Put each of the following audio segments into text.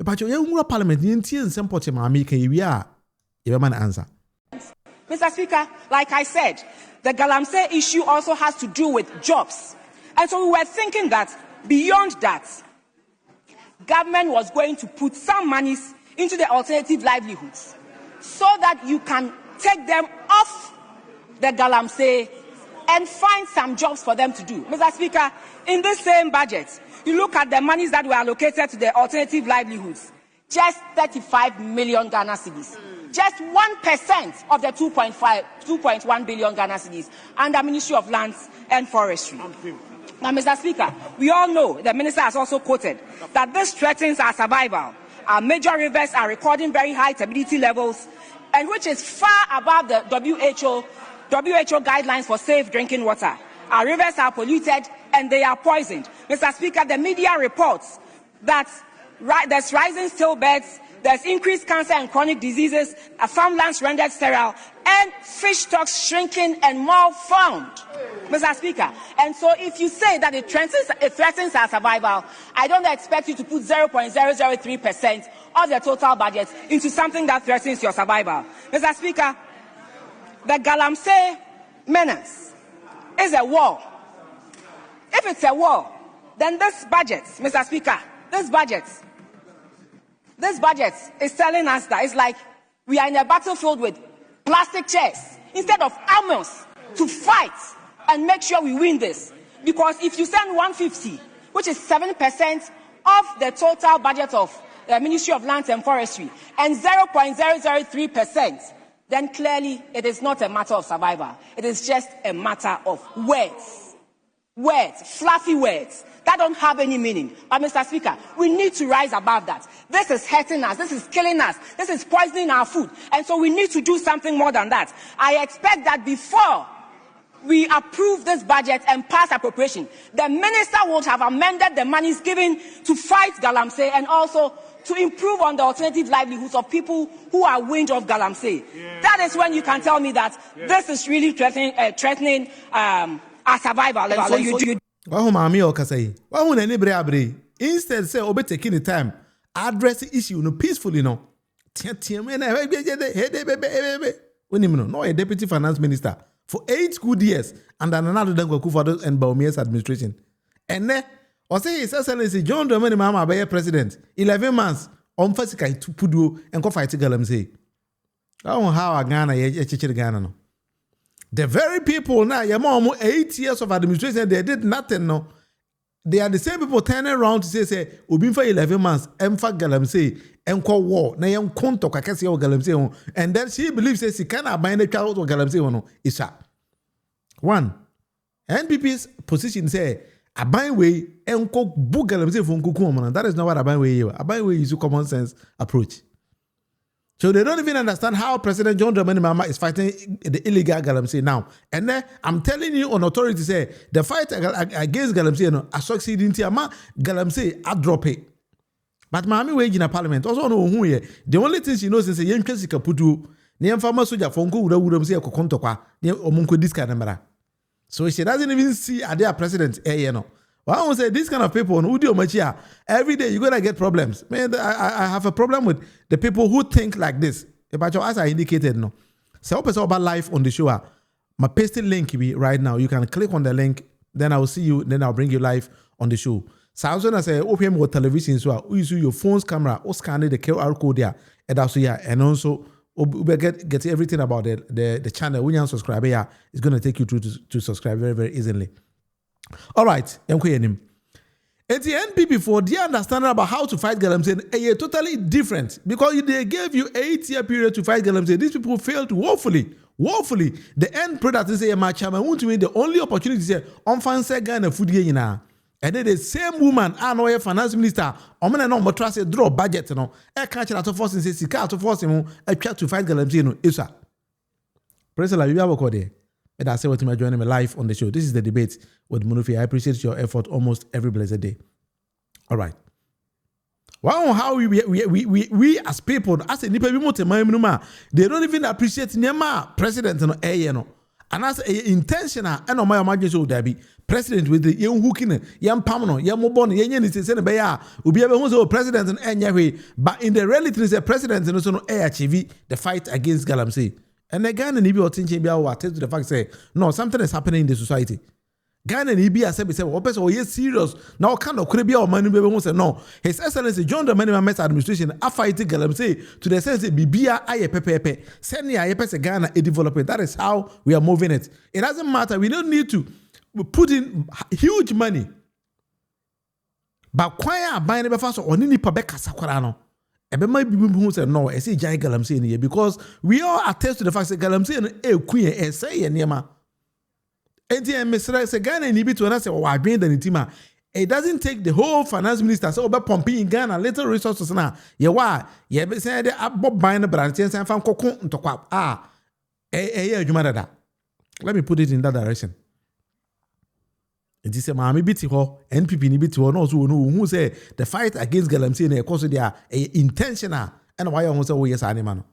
But your parliament, you see, and some potty, mammy, can you man answer? Mr. Speaker, like I said, the Galamsey issue also has to do with jobs. And so we were thinking that beyond that, government was going to put some monies into the alternative livelihoods so that you can take them off the Galamsey and find some jobs for them to do. Mr. Speaker, in this same budget, you look at the monies that were allocated to the alternative livelihoods, just 35 million Ghana cedis. Just 1% of the 2.1 billion Ghana cedis under Ministry of Lands and Forestry. Now, Mr. Speaker, we all know, the Minister has also quoted, that this threatens our survival. Our major rivers are recording very high turbidity levels, and which is far above the WHO guidelines for safe drinking water. Our rivers are polluted and they are poisoned. Mr. Speaker, the media reports that there's rising still beds, there's increased cancer and chronic diseases, farmlands rendered sterile, and fish stocks shrinking and malformed. Mr. Speaker, and so if you say that it threatens our survival, I don't expect you to put 0.003% of the total budget into something that threatens your survival. Mr. Speaker, the Galamsey menace is a war. If it's a war, then this budget, Mr. Speaker, this budget is telling us that it's like we are in a battlefield with plastic chairs instead of armors to fight and make sure we win this. Because if you send 150, which is 7% of the total budget of the Ministry of Lands and Forestry, and 0.003%, then clearly it is not a matter of survival. It is just a matter of words. Words, fluffy words that don't have any meaning. But Mr. Speaker, we need to rise above that. This is hurting us. This is killing us. This is poisoning our food. And so we need to do something more than that. I expect that before we approve this budget and pass appropriation, the minister would have amended the monies given to fight Galamsey and also to improve on the alternative livelihoods of people who are wind of Galamsey. Yeah. That is when you can tell me that this is really threatening our survival. And so you do. Instead, say, obey taking the time, address the issue no peacefully, no. No, a deputy finance minister for 8 good years under another Kufuor and Bawumia's administration. And then, or say His Excellency John Dramani Mahama be president, 11 months, on Fasika to Pudu and go fight Galamsey. How Ghana, Ghana, no. The very people now, you more 8 years of administration, they did nothing, no. They are the same people turning around to say, Ubin for 11 months, Emfa Galamsey, Enko war, na yam konto kakasi o Galamsey, and then she believes she cannot bind the child of Galamsey, no. Isa. One, NPP's position say, a bind way, Enko book Galamsey from Kukumana. That is not what a bind way is. A bind way is a common sense approach. So they don't even understand how President John Dramani Mahama is fighting the illegal Galamsey now. And then I'm telling you on authority say the fight against Galamsey no a succeeding tiama Galamsey a drop it. But Mahami wage in a parliament also know who ye. The only thing she knows is a young Chelsea kaputu. Niam farmer soldier fonko would say a kokontokwa near omunko this kind of. So she doesn't even see a dear president no. Well, I want to say this kind of people on Udio Machia, every day you're gonna get problems. Man, I have a problem with the people who think like this. But as I indicated, no. So open about live on the show. My pasted link be right now. You can click on the link, then I'll see you, then I'll bring you live on the show. So I was gonna say open your television so you use your phone's camera or scan the QR code there. And also and also get everything about the channel. When you subscribe here, it's gonna take you to subscribe very, very easily. All right, and the NPP for their understanding about how to fight Galamsey is totally different because they gave you 8-year period to fight Galamsey. These people failed woefully. The end product is a match. I want to win the only opportunity to say on fancy Ghana food now. And then the same woman, our finance minister, no trust draw budget no. I catch out of force and say to force him. I try to fight Galamsey no. Yes sir. Praise the Lord. You have a code there. And I say what you joining me live on the show. This is the debate with Munufie. I appreciate your effort almost every blessed day. All right. Wow, how we as people, as a nipa they don't even appreciate Nema president no. And as intentional, and on my imagine so there be president with the young hooking, young pamno, young mobon, young is in a will be able to president and any but in the reality is a president and also no achieve the fight against Galamsey. And again, and if you're thinking about to the fact say no, something is happening in the society. Ghana and EB has said, oh, yes, serious. Now, kind of could be our money. Say no. His Excellency John Dramani Mahama's administration are fighting Galamsey to the sense that Bibia aye pepe. Send me aye pese Ghana a development. That is how we are moving it. It doesn't matter. We don't need to put in huge money. But choir buying the first or nini pabeka sakwarano. Ebe might be who said no. I see Jai Galamsey in here because we all attest to the fact that Galamsey and queen say and yema. Mr. Ghana and Ibi to another say, oh, I bring the Nitima. It doesn't take the whole finance minister. So, about pumping in Ghana, little resources now. Yeah, why? Yeah, but say they are buying the branch and from Coco to Quap. Let me put it in that direction. It is a mammy bitty ho, NPP ni bitty ho, no, who say the fight against Galamsey and cause they are intentional. And why I want to say, oh, yes, animal.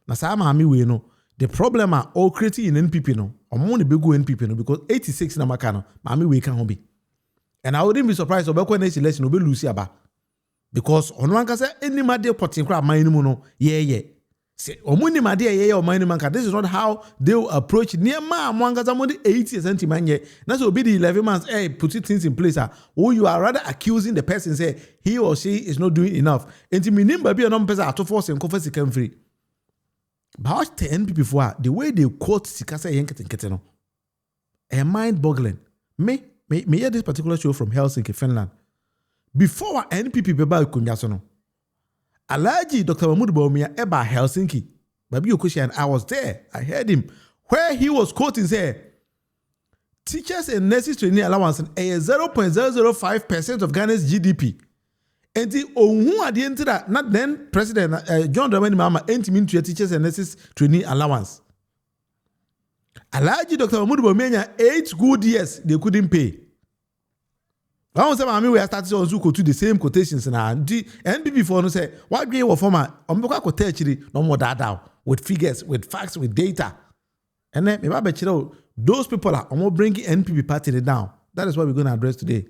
Now, some mammy we know. The problem are all creating in NPP no. I'm only big NPP no because 86 na makano. Mami we can be. And I wouldn't be surprised if when next election will be Lucy Aba. Because on one can say any matter potting crab mine no. Yeah. Say omuni madia yeah or mine manka. This is not how they will approach near ma mwanga zamodi 80 centiman ye. That's will be the 11 months put things in place. Oh, you are rather accusing the person say he or she is not doing enough. And to me nimba be a non person to force and confess can free. But the NPP for the way they quote Sikasa Yanketino, a mind-boggling. Me hear this particular show from Helsinki, Finland. Before NPP beba kunyasono, Alaji Dr. Bawumia eba Helsinki. Babi Yokoshi and I was there. I heard him where he was quoting say, teachers and nurses training allowance a 0.005% of Ghana's GDP. And the who at the end of that, not then President John Dramani Mahama entering to teachers and nurses training allowance. Alaji Dr. Bawumia 8 good years they couldn't pay. I want to say, we are starting on Zuko to the same quotations now. The NPP for no say, what we were former, no more data with figures, with facts, with data. And then those people are almost bringing NPP party down. That is what we're going to address today.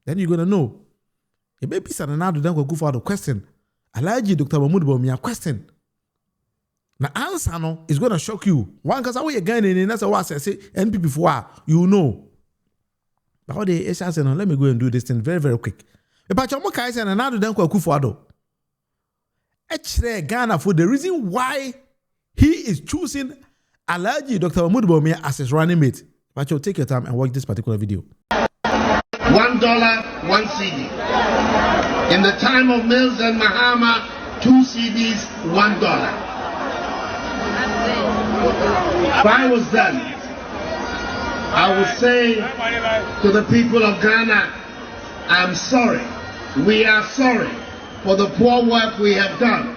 Then you're going to know. A baby son and now do go for the question. Alaji Dr. Bawumia question. Now answer no is going to shock you. One cause away again and that's what I say NPP for you know. But how they say no, let me go and do this thing very, very quick. But you kai say and now do go for Addo. Actually Ghana for the reason why he is choosing Alaji Dr. Bawumia as his running mate. But you take your time and watch this particular video. $1, 1 CD. In the time of Mills and Mahama, 2 CDs, $1. If I was them, I would say to the people of Ghana, I'm sorry. We are sorry for the poor work we have done.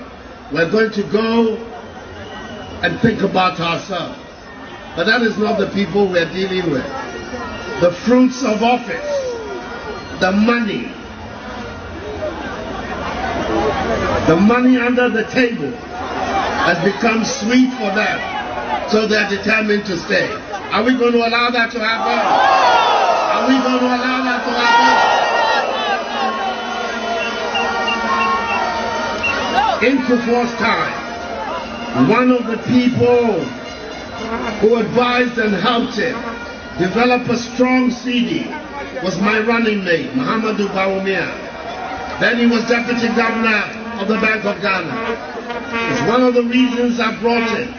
We're going to go and think about ourselves. But that is not the people we're dealing with. The fruits of office, the money under the table has become sweet for them, so they're determined to stay. Are we going to allow that to happen? Are we going to allow that to happen? In Kufuor's time, one of the people who advised and helped him develop a strong CD was my running mate, Muhammadu Bawumia. Then he was deputy governor of the Bank of Ghana. It's one of the reasons I brought him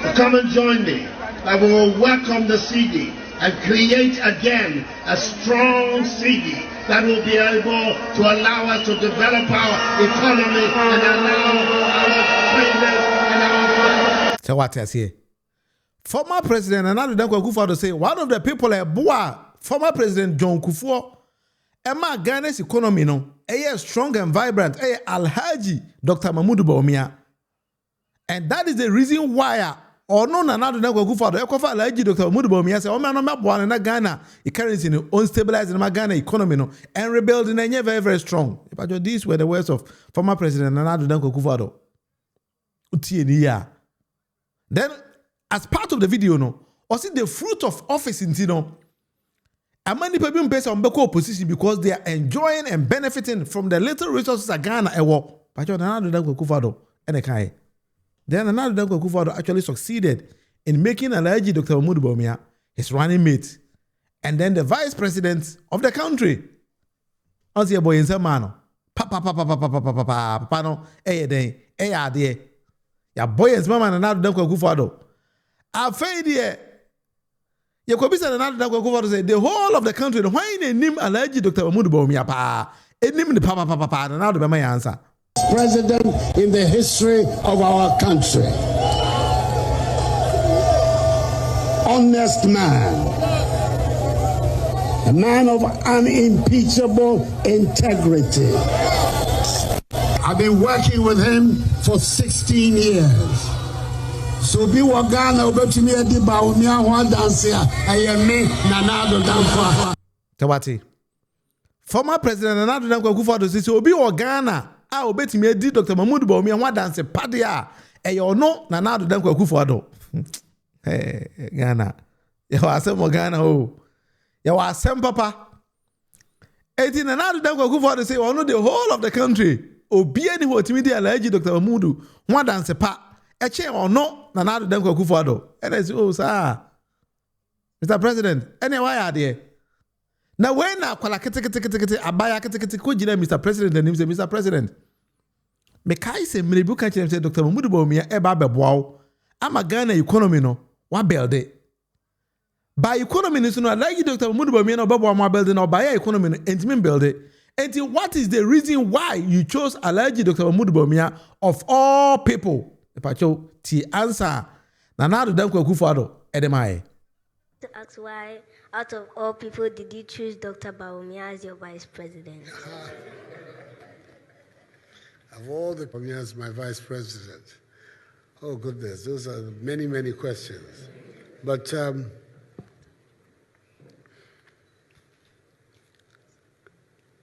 to come and join me, that we will work on the CD and create again a strong CD that will be able to allow us to develop our economy and allow our traders and our... So what I say? Former President Nana Dankwa Akufo-Addo say one of the people former President John Kufuor, Emma Ghana's economy no, strong and vibrant, Alhaji Dr. Mahmoud Bawumia. And that is the reason why no Nana Dankwa Akufo-Addo Alhaji Dr. Mahmoud Bawumia say, man, no born in Ghana, the currency no unstabilizing my Ghana economy no, and rebuilding and very, very strong. But these were the words of former President Nana Dankwa Akufo-Addo. Then, as part of the video, no, Or see the fruit of office in Tino. And many people in place on Beko opposition because they are enjoying and benefiting from the little resources of Ghana. But you're another Danko Kufado and a Kai. Then another Danko Kufado actually succeeded in making Alhaji Dr. Bawumia his running mate. And then the vice president of the country. As your boy in Samano. Papa no, ade. Ya boy in Samano and another Danko Kufado. I failed here. You could be another Danko say the whole of the country, why they name Alhaji Dr. Bawumia pa? It named the papa and now the my answer. President in the history of our country. Honest man. A man of unimpeachable integrity. I've been working with him for 16 years. So be Wagana obetumi edi Bawumia ho dance ayemi Nanado Dankwa. Tawati. Former President Nanado Dankwa Akufo-Addo says obi Ghana a obetumi edi Dr. Bawumia ho dance pade a eyo no Nanado Dankwa Akufo-Addo. Ghana. Ya wasem Ghana o. Ya wasem papa. Eti Nanado Dankwa Akufo-Addo say ono the whole of the country. Obi ani ho timi di Alhaji Dr. Bawumia ho dance pa. Eche or no, Nanado Dankwa Akufo-Addo. And I say, oh, sir, Mr. President, anyway, are there? Now, when I call a abaya Mr. President, and him say, Mr. President, me kai say, me bu catch him say, Dr. Bawumia, eba bebow. I'm a Ghana economy no, what build it? By economy, no, like Dr. Bawumia no bebow my building or by economy, and me build it. And what is the reason why you chose Alhaji Dr. Bawumia of all people? Pacho ti answer Nanado Dankwa Akufo-Addo edemaye. To ask why, out of all people, did you choose Dr. Bawumia as your vice president? Of all the Bawumia as my vice president. Oh goodness, those are many questions. But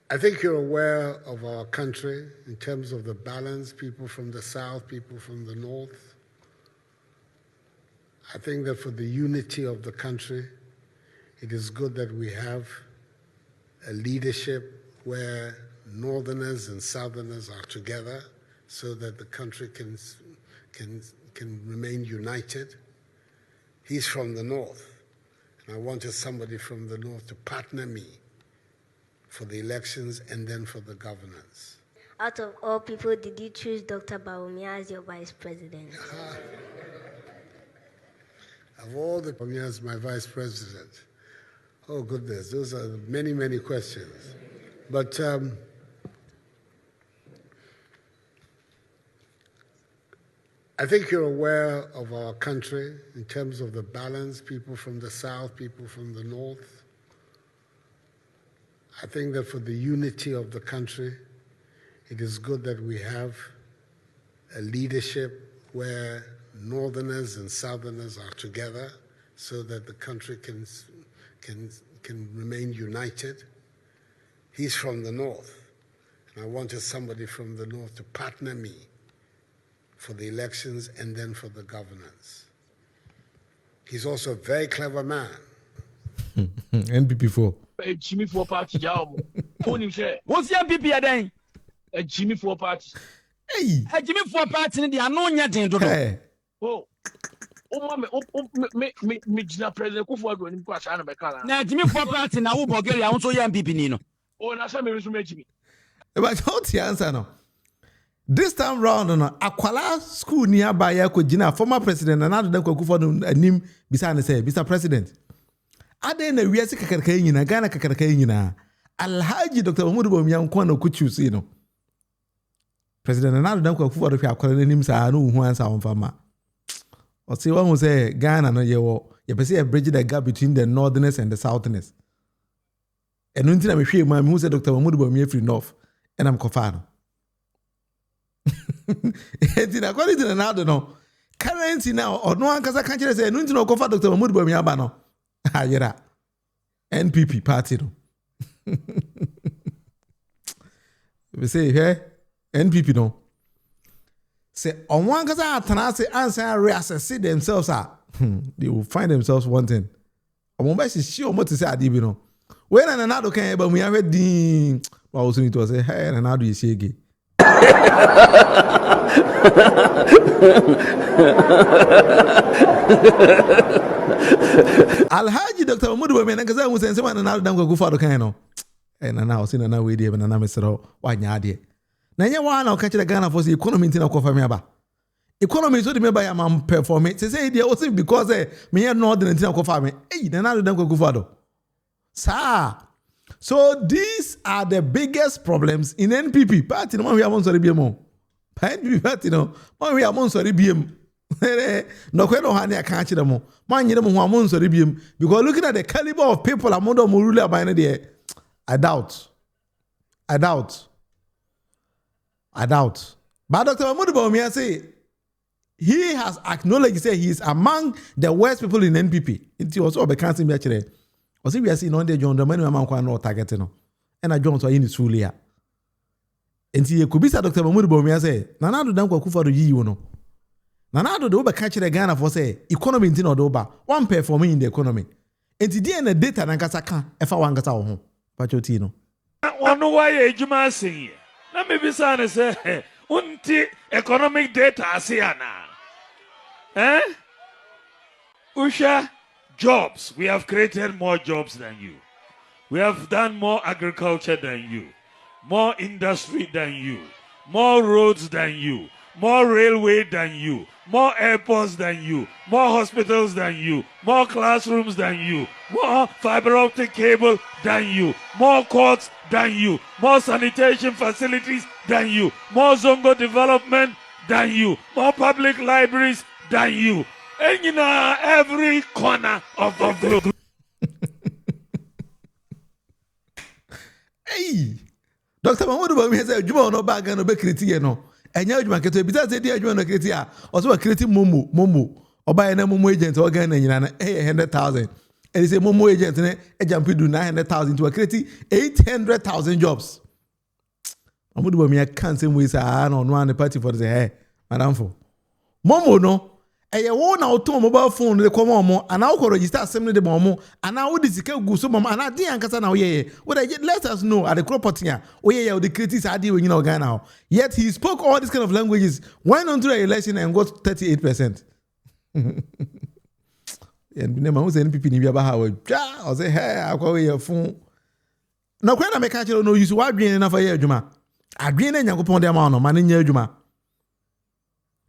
I think you're aware of our country in terms of the balance, people from the south, people from the north. I think that for the unity of the country, it is good that we have a leadership where northerners and southerners are together so that the country can remain united. He's from the north, and I wanted somebody from the north to partner me for the elections and then for the governance. Out of all people, did you choose Dr. Bawumia as your vice president? Of all the Bawumia as my vice president. Oh goodness, those are many questions. But I think you're aware of our country in terms of the balance, people from the south, people from the north. I think that for the unity of the country, it is good that we have a leadership where northerners and southerners are together so that the country can remain united. He's from the north, and I wanted somebody from the north to partner me for the elections and then for the governance. He's also a very clever man. NPP 4. Jimmy for party job. What's your NPP then? A Jimmy for party. Hey, A Jimmy for party in the unknown yet. Oh, me, President Akufo-Addo in Kwasana Bekala. Now, Jimmy for party now, Bulgaria, also NPP Nino. Oh, and I saw me resume Jimmy. But what's the answer now? This time round, Akwala school nearby Yakojina, former president, and Nanado Dankwa Akufo-Addo nim beside say, Mr. President. Ade na wiase kakaraka nyina Ghana kakaraka nyina Alhaji Dr. Bawumia nkwa na kuchusi you know. President Nanado Dankwa Akufo-Addo hwe akwara nanim saa no hu ansa wonfama. O say one who say Ghana no ye pese bridge the gap between the northerners and the southerners. Enu ntina me hwe ma me hu say Dr. Bawumia free north and I'm kofano. Etina kwali tina Nanado no. Currency now or no ankasa kan kire say enu ntina kofa Dr. Bawumia ba no. Ayera NPP party no. We say here NPP no. Say on one cause atana say answer reassess themselves are they will find themselves wanting. I'm sure what to say Adibino. When an Addo came, but we have a dean. I was going to say, hey, and how do you say again? Alhaji Dr. Mudu, when I was saying, someone and I'll go for the kind. And now, seen another way, and I'm Mr. Why Nadia. Nanya one, I'll catch the Ghana for the economy in a coffee member. Economy is what the member am performing. Say, they also because me and Northern and Tinako farming. Hey, then I don't go for Sir. So these are the biggest problems in NPP. Party no we are sorry BM. NPP party no we are sorry BM. No kweno hani aka kire mo. Man yire mo ho amon sorry BM because looking at the caliber of people among them rule about there, I doubt. But Dr. Bawumia say he has acknowledged, say he is among the worst people in NPP. It was all canceling me actually. I see we are seeing on the John Dominion man no targeting no. And I John so in his full year. And see could be Dr. Bawumia say, Nana do dan kwaku do yi no. Nana do be catch the Ghana for say economy in no do ba. One performing in the economy. And the DNA data na nkasa kan e fa wankasa wo ho. Pachoti no. Ono wa ye ejuma asen. Na me bi sa ne say unti economic data asiana. Usha, jobs. We have created more jobs than you. We have done more agriculture than you. More industry than you. More roads than you. More railway than you. More airports than you. More hospitals than you. More classrooms than you. More fiber optic cable than you. More courts than you. More sanitation facilities than you. More Zongo development than you. More public libraries than you. And you know, every corner of the globe. Hey, Dr. Mahmoud Bawumia said, "You no bag and be critical no." And you man keto bisa say dia you no critical. Also a critical momo. Oba na momo agent organ na nyina na 100,000. And he say momo agent na e jump do 900,000 to a create 800,000 jobs. Mahmoud Bawumia can't say we say no one the party for the hey, madam for. Momo no eye wo na auto mobile phone de come omo and now register assembly de momo and now this go so mama and dey ankasa na we let us know at the property we the critics are doing in Ghana. Yet he spoke all these kind of languages, went on to the election and got 38%. And who's NPP ni bia ha I say hey akwa your phone na kwa na me catch no use wa dwen na fa ye adwuma adwen na nyankopon de ma no ma nya adwuma.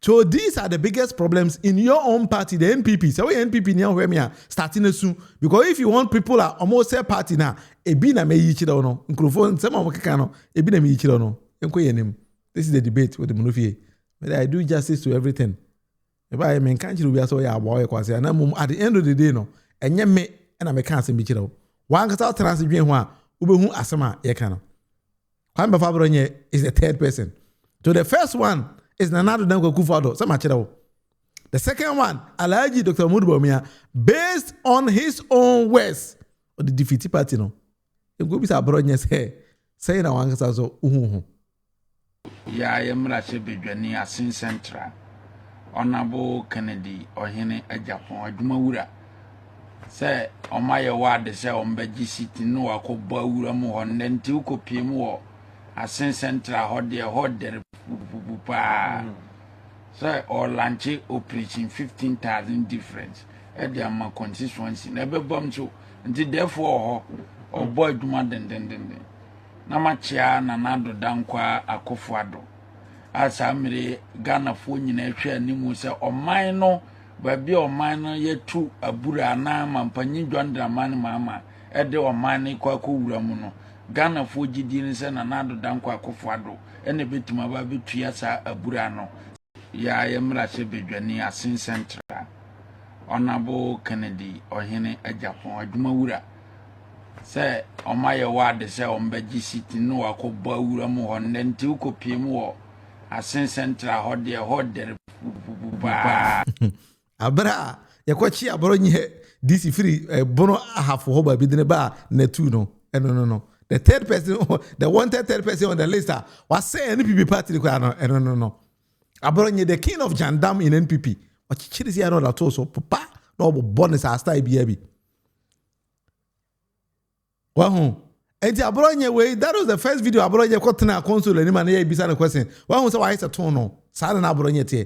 So these are the biggest problems in your own party, the NPP. So NPP now where me are starting soon because if you want people are almost a party now, e bi na me yichi da no. Microphone some of keka no, e bi na me yichi da no. Enko yenim. This is the debate with the Munufie. But I do justice to everything. If I mean can't you be so ya boy kwase na at the end of the day no, enye me na me kan asem bi chira wo. Wan kasa trans dwen ho a, ubehu asema ye kan no. Abronye is the third person. So the first one is Nana Danko Kufado. The second one, Alhaji Dr. Bawumia, based on his own words, or the defeated party no. You go be Abronye say na wan kasa so uhu. Ya yemra se bedwani asin central. Honorable Kennedy ohene Japan adwumawura. Say omaye wade say ombeji city no akobba wura mu ho nenti ukopie mu wo asin central hode so or launch operation 15,000 difference at the ama constituency never bomb so until therefore or boy duma den na machia na nado dankwa Akufo-Addo asa mere Ghana fo nyina hwe animu se oman no ba bi oman no yetu abura na mampanyi dwandraman mama e de oman ni kwa wura mu no Ghana fo gidi ni se na nado dankwa Akufo-Addo ene betuma ba betua sa abura no ya yemra se bedwani asin central Honorable Kennedy ohene Japan adwumawura say omaye wade say ombeji city no akobba wura mu ho nenti ukopie mu wo asin central hode abra yakwachi Abronye this free bono ahafo ho ba bidine ba na two no no. The third person, the wanted third person on the list was saying NPP party. No. Abronye, the king of Jandam in NPP. What chiri si ano la toso papa. no bonus as style be. Well, and the Abronye way, that was the first video Abronye got na console and man here bisa the question. Well, so why is a tono? Sada na Abronye te.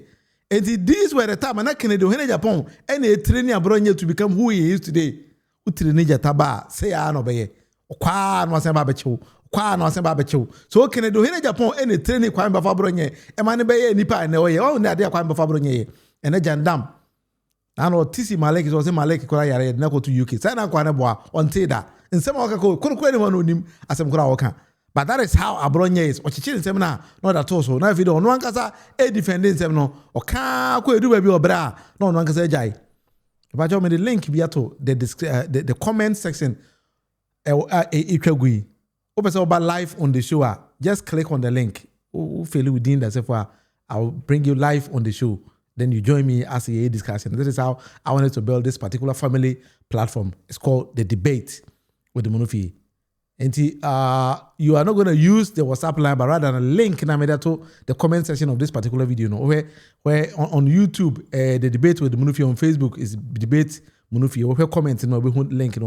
And these were the time and I can do in Japan any training Abronye to become who he is today. Utrininja taba say ano be. Kwa no se ba bechu. Kwa no se ba bechu. So can do in Japan any training kwa mba Abronye. E man be nipa na we. Oh na dia kwa mba Abronye. And a jandam. Ano tisi Malek is also Malek kwa yare na go to UK. Say na kwa na boa until that. In some of the but that is how Abronye is. Or chichi seminar, not at all. So now video no one kasa a defending seminar or ka do baby or bra. No one kasa jai. If I tell me the link be to the comment section. Open about live on the show. Just click on the link. Who feel within that? I'll bring you live on the show. Then you join me as a discussion. This is how I wanted to build this particular family platform. It's called The Debate with the Munufie. And you are not going to use the WhatsApp line, but rather a link to the comment section of this particular video. Where on YouTube, The Debate with the Munufie, on Facebook is Debate Munufie. Where comment link.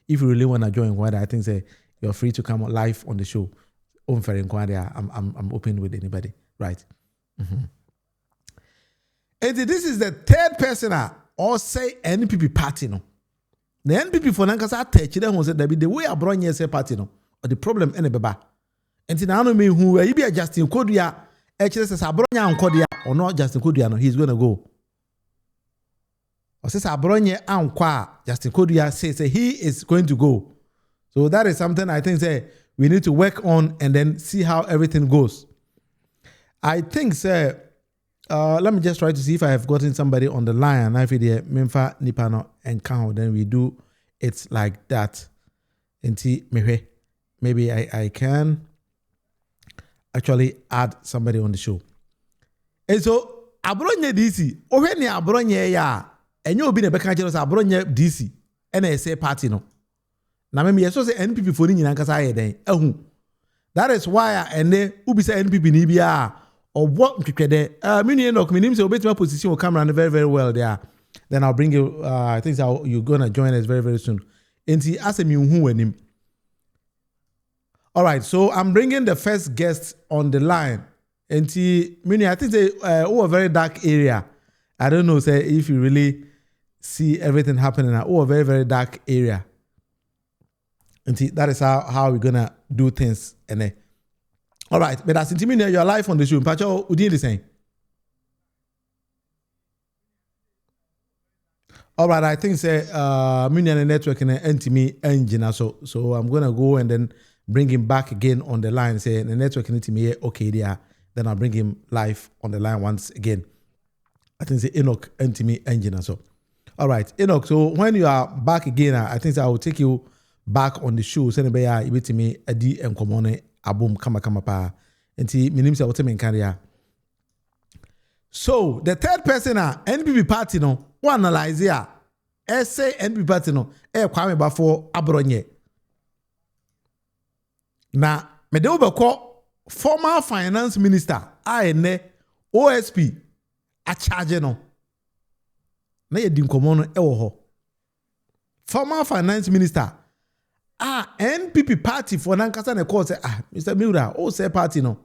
If you really want to join, I think say you're free to come live on the show. I'm open with anybody, right? Mm-hmm. And this is the third person or say NPP party no. The NPP for nankasa touch them was that be the way Abronye say party no. Or the problem any beba. And now no me who you be Justin Kodia actually says Abronye and Kodia or not Justin Kodia no he's gonna go. Or says Abronye and Kwa Justin Kodia says he is going to go. So that is something I think say we need to work on and then see how everything goes. I think say let me just try to see if I have gotten somebody on the line. I feel the Memfa Nipano and count. Then we do it like that. Maybe I can actually add somebody on the show. And so Abronye DC. Oh, when you Abronye ya, and you'll be the back Abronye DC. And I say party no. Now maybe I say NPP for in Yankasa then. That is why and then Ubi say NPP Nibia. Or what there? Meaning no, meaning say obey my position will come around very very well there. Then I'll bring you. I think you're gonna join us very very soon. And see, ask me who and him. All right, so I'm bringing the first guest on the line. And see, meaning I think say a very dark area. I don't know say if you really see everything happening at a very very dark area. And see, that is how we're gonna do things and. All right, but as you are live on the show, Pacho, who did the same? All right, I think say Mini and the network and NTME engine. So I'm gonna go and then bring him back again on the line. Say the network and NTME okay there. Then I'll bring him live on the line once again. I think say Enoch NTME engine. All right, Enoch. So when you are back again, I think I will take you back on the show. Send me a bit me a D and common. Abum kama pa enti minim se wote menkaria. So the third person NPP party no one analyze ya say NPP party no kwame ba for Abronye na me de obekọ former finance minister ene OSP a charge no na ye di nkomo no ho former finance minister NPP party for nankasa na call say Mr. Miura say party no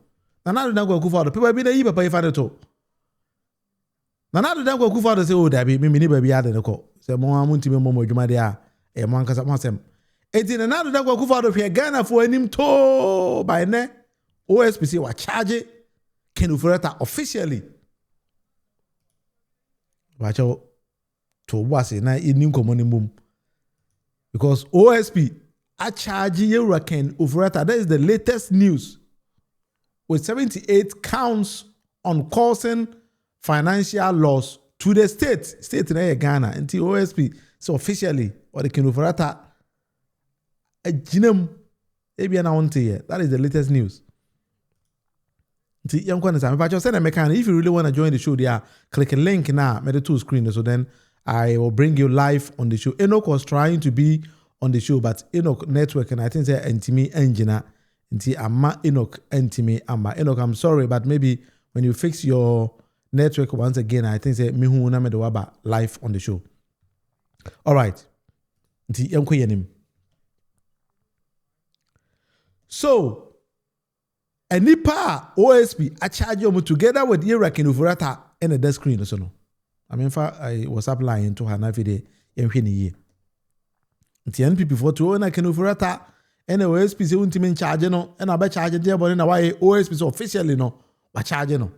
na do go kufa do people be na yi papa ifa to na do go kufa do say da bi me ni ba bi ade ko say mo amuntime mo adwuma de e mo ankasa mo asem enti na do go kufa do hwe Ghana for anim to by ne OSPC wa charge Kenufureta officially wacho to wase na inim komoni mum because OSP a charge Ken Ufureta. That is the latest news with 78 counts on causing financial loss to the state in Ghana until OSP so officially or the Ken Ufureta a ginem that is the latest news. If you really want to join the show there, click a link now, made it to screen so then I will bring you live on the show. Enoch was trying to be on the show, but Enoch network and I think say NTME engineer Ama Enoch NTME Ama Enoch. I'm sorry, but maybe when you fix your network once again, I think say Mihu na me waba live on the show. All right. Nti yenko yenim. So, a nipa OSP a charge you together with Iraq in Ufurata and a desk screen. So no. I mean, I was applying to her navide yenhwe ni ye. Nti NPP for to na can Ufurata and OSP se untimin charge no and I be charge there but na why OSP so officially no wa charge no.